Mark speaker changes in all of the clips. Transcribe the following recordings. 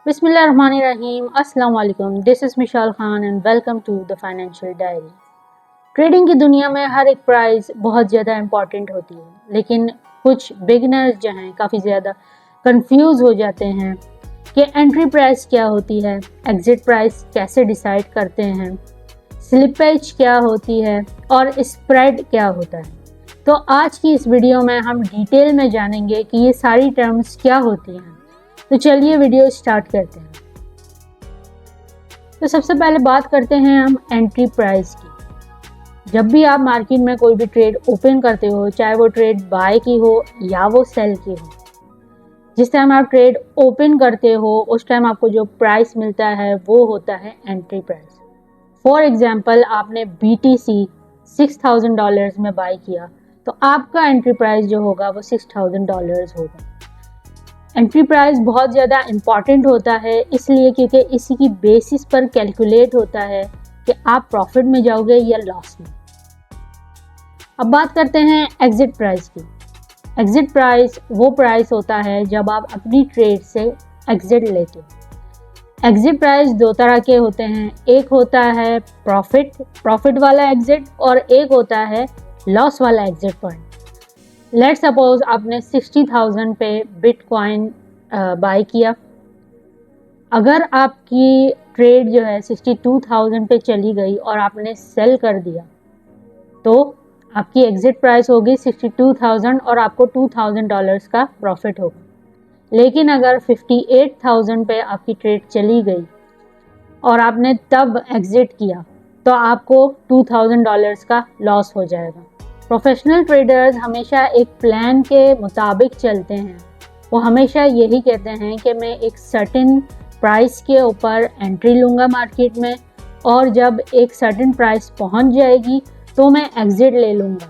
Speaker 1: बिस्मिल्लाहिर्रहमानिर्रहीम, अस्सलाम वालेकुम। This is Mishal Khan and welcome to the financial diary. Trading की दुनिया में हर एक प्राइस बहुत ज़्यादा इम्पॉर्टेंट होती है, लेकिन कुछ बिगिनर्स जो हैं काफ़ी ज़्यादा कंफ्यूज हो जाते हैं कि एंट्री प्राइस क्या होती है, एग्ज़िट प्राइस कैसे डिसाइड करते हैं, स्लिपेज क्या होती है और स्प्रेड क्या होता है। तो आज की इस वीडियो में हम डिटेल में जानेंगे कि ये सारी टर्म्स क्या होती हैं। तो चलिए वीडियो स्टार्ट करते हैं। तो सबसे पहले बात करते हैं हम एंट्री प्राइस की। जब भी आप मार्केट में कोई भी ट्रेड ओपन करते हो, चाहे वो ट्रेड बाय की हो या वो सेल की हो, जिस टाइम आप ट्रेड ओपन करते हो उस टाइम आपको जो प्राइस मिलता है वो होता है एंट्री प्राइस। फॉर एग्जांपल, आपने BTC $6000 में बाय किया तो आपका एंट्री प्राइस जो होगा वो $6000 होगा। एंट्री प्राइस बहुत ज़्यादा इम्पॉर्टेंट होता है इसलिए क्योंकि इसी की बेसिस पर कैलकुलेट होता है कि आप प्रॉफिट में जाओगे या लॉस में। अब बात करते हैं एग्ज़िट प्राइस की। एग्ज़िट प्राइस वो प्राइस होता है जब आप अपनी ट्रेड से एग्ज़िट लेते हो। एग्ज़िट प्राइस दो तरह के होते हैं, एक होता है प्रॉफिट वाला एग्ज़िट और एक होता है लॉस वाला एग्ज़िट पॉइंट। लेट्स सपोज आपने 60,000 पे बिटकॉइन बाय किया। अगर आपकी ट्रेड जो है 62,000 पे चली गई और आपने सेल कर दिया तो आपकी एग्ज़िट प्राइस होगी 62,000 और आपको $2,000 का प्रॉफिट होगा। लेकिन अगर 58,000 पे आपकी ट्रेड चली गई और आपने तब एग्ज़िट किया तो आपको $2,000 का लॉस हो जाएगा। प्रोफेशनल ट्रेडर्स हमेशा एक प्लान के मुताबिक चलते हैं। वो हमेशा यही कहते हैं कि मैं एक सर्टेन प्राइस के ऊपर एंट्री लूँगा मार्केट में और जब एक सर्टेन प्राइस पहुँच जाएगी तो मैं एग्ज़िट ले लूँगा,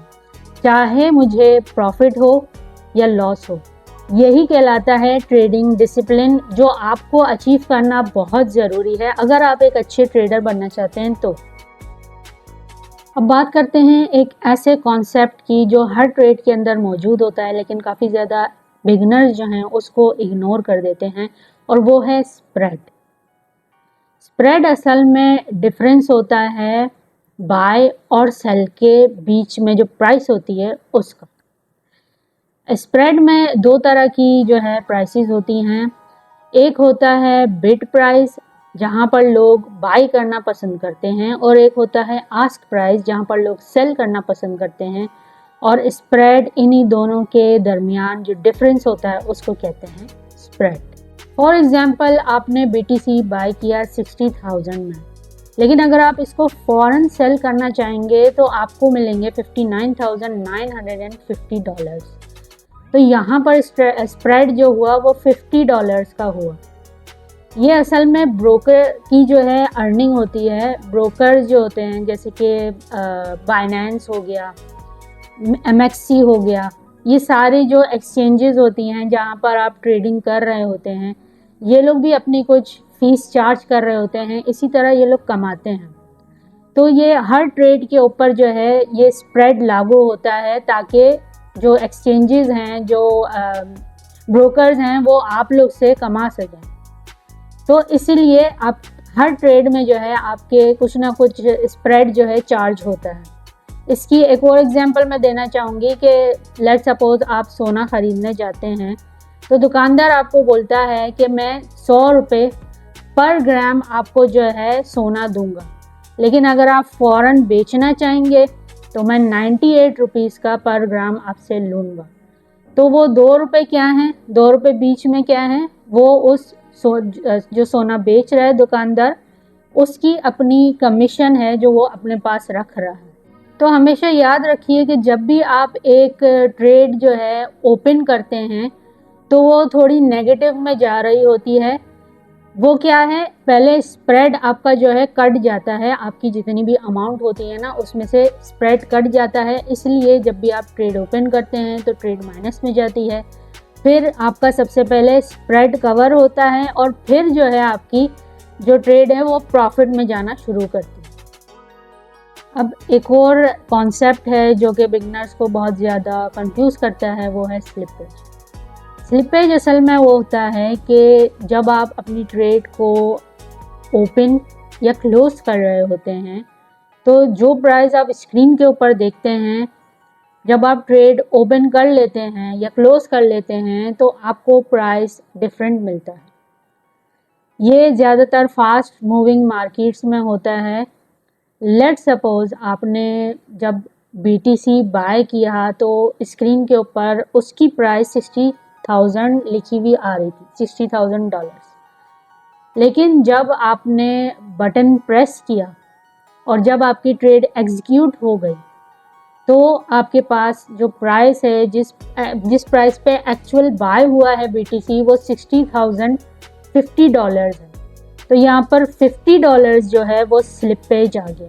Speaker 1: चाहे मुझे प्रॉफिट हो या लॉस हो। यही कहलाता है ट्रेडिंग डिसिप्लिन, जो आपको अचीव करना बहुत ज़रूरी है अगर आप एक अच्छे ट्रेडर बनना चाहते हैं तो। अब बात करते हैं एक ऐसे कॉन्सेप्ट की जो हर ट्रेड के अंदर मौजूद होता है लेकिन काफ़ी ज़्यादा बिगनर्स जो हैं उसको इग्नोर कर देते हैं, और वो है स्प्रेड। स्प्रेड असल में डिफरेंस होता है बाय और सेल के बीच में जो प्राइस होती है उसका। स्प्रेड में दो तरह की जो है प्राइसेस होती हैं। एक होता है बिड प्राइस जहाँ पर लोग बाई करना पसंद करते हैं, और एक होता है आस्क प्राइस जहाँ पर लोग सेल करना पसंद करते हैं। और स्प्रेड इन्हीं दोनों के दरमियान जो डिफरेंस होता है उसको कहते हैं स्प्रेड। फॉर एग्जांपल, आपने BTC बाय किया 60,000 में, लेकिन अगर आप इसको फ़ौरन सेल करना चाहेंगे तो आपको मिलेंगे $59,950। तो यहाँ पर स्प्रेड जो हुआ वो $50 का हुआ। ये असल में ब्रोकर की जो है अर्निंग होती है। ब्रोकर जो होते हैं जैसे कि बाइनेंस हो गया, MXC हो गया, ये सारे जो एक्सचेंजेस होती हैं जहाँ पर आप ट्रेडिंग कर रहे होते हैं, ये लोग भी अपनी कुछ फीस चार्ज कर रहे होते हैं, इसी तरह ये लोग कमाते हैं। तो ये हर ट्रेड के ऊपर जो है ये स्प्रेड लागू होता है ताकि जो एक्सचेंजेस हैं, जो ब्रोकर्स हैं, वो आप लोग से कमा सकें। तो इसीलिए आप हर ट्रेड में जो है आपके कुछ ना कुछ स्प्रेड जो है चार्ज होता है। इसकी एक और एग्जांपल मैं देना चाहूँगी कि लेट्स सपोज आप सोना ख़रीदने जाते हैं तो दुकानदार आपको बोलता है कि मैं 100 रुपये पर ग्राम आपको जो है सोना दूंगा, लेकिन अगर आप फ़ौरन बेचना चाहेंगे तो मैं 98 रुपीज़ का पर ग्राम आपसे लूँगा। तो वो 2 रुपये क्या हैं, 2 रुपये बीच में क्या हैं, वो उस जो सोना बेच रहा है दुकानदार, उसकी अपनी कमीशन है जो वो अपने पास रख रहा है। तो हमेशा याद रखिए कि जब भी आप एक ट्रेड जो है ओपन करते हैं तो वो थोड़ी नेगेटिव में जा रही होती है। वो क्या है, पहले स्प्रेड आपका जो है कट जाता है, आपकी जितनी भी अमाउंट होती है ना उसमें से स्प्रेड कट जाता है। इसलिए जब भी आप ट्रेड ओपन करते हैं तो ट्रेड माइनस में जाती है, फिर आपका सबसे पहले स्प्रेड कवर होता है और फिर जो है आपकी जो ट्रेड है वो प्रॉफिट में जाना शुरू करती है। अब एक और कॉन्सेप्ट है जो कि बिगनर्स को बहुत ज़्यादा कंफ्यूज करता है, वो है स्लिपेज। स्लिपेज असल में वो होता है कि जब आप अपनी ट्रेड को ओपन या क्लोज कर रहे होते हैं तो जो प्राइस आप स्क्रीन के ऊपर देखते हैं, जब आप ट्रेड ओपन कर लेते हैं या क्लोज कर लेते हैं तो आपको प्राइस डिफरेंट मिलता है। ये ज़्यादातर फास्ट मूविंग मार्केट्स में होता है। लेट्स सपोज आपने जब BTC बाय किया तो स्क्रीन के ऊपर उसकी प्राइस 60,000 लिखी हुई आ रही थी, $60,000। लेकिन जब आपने बटन प्रेस किया और जब आपकी ट्रेड एग्जीक्यूट हो गई तो आपके पास जो प्राइस है, जिस प्राइस पे एक्चुअल बाय हुआ है BTC, वो $60,050 है। तो यहाँ पर $50 जो है वो स्लिपेज आ गया।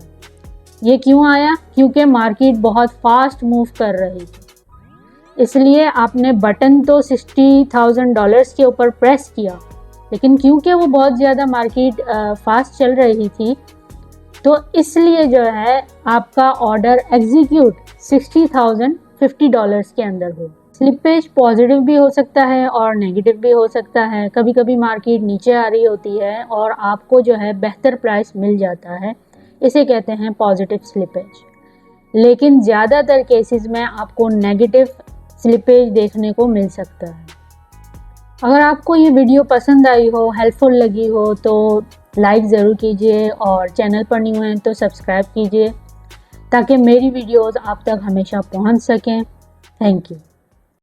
Speaker 1: ये क्यों आया? क्योंकि मार्केट बहुत फास्ट मूव कर रही थी, इसलिए आपने बटन तो $60,000 के ऊपर प्रेस किया, लेकिन क्योंकि वो बहुत ज़्यादा मार्केट फास्ट चल रही थी तो इसलिए जो है आपका ऑर्डर एग्जीक्यूट $60,050 के अंदर हो। स्लिपेज पॉजिटिव भी हो सकता है और नेगेटिव भी हो सकता है। कभी कभी मार्केट नीचे आ रही होती है और आपको जो है बेहतर प्राइस मिल जाता है, इसे कहते हैं पॉजिटिव स्लिपेज। लेकिन ज़्यादातर केसेस में आपको नेगेटिव स्लिपेज देखने को मिल सकता है। अगर आपको ये वीडियो पसंद आई हो, हेल्पफुल लगी हो तो लाइक ज़रूर कीजिए और चैनल पर न्यू हैं तो सब्सक्राइब कीजिए ताकि मेरी वीडियोस आप तक हमेशा पहुंच सकें। Thank you.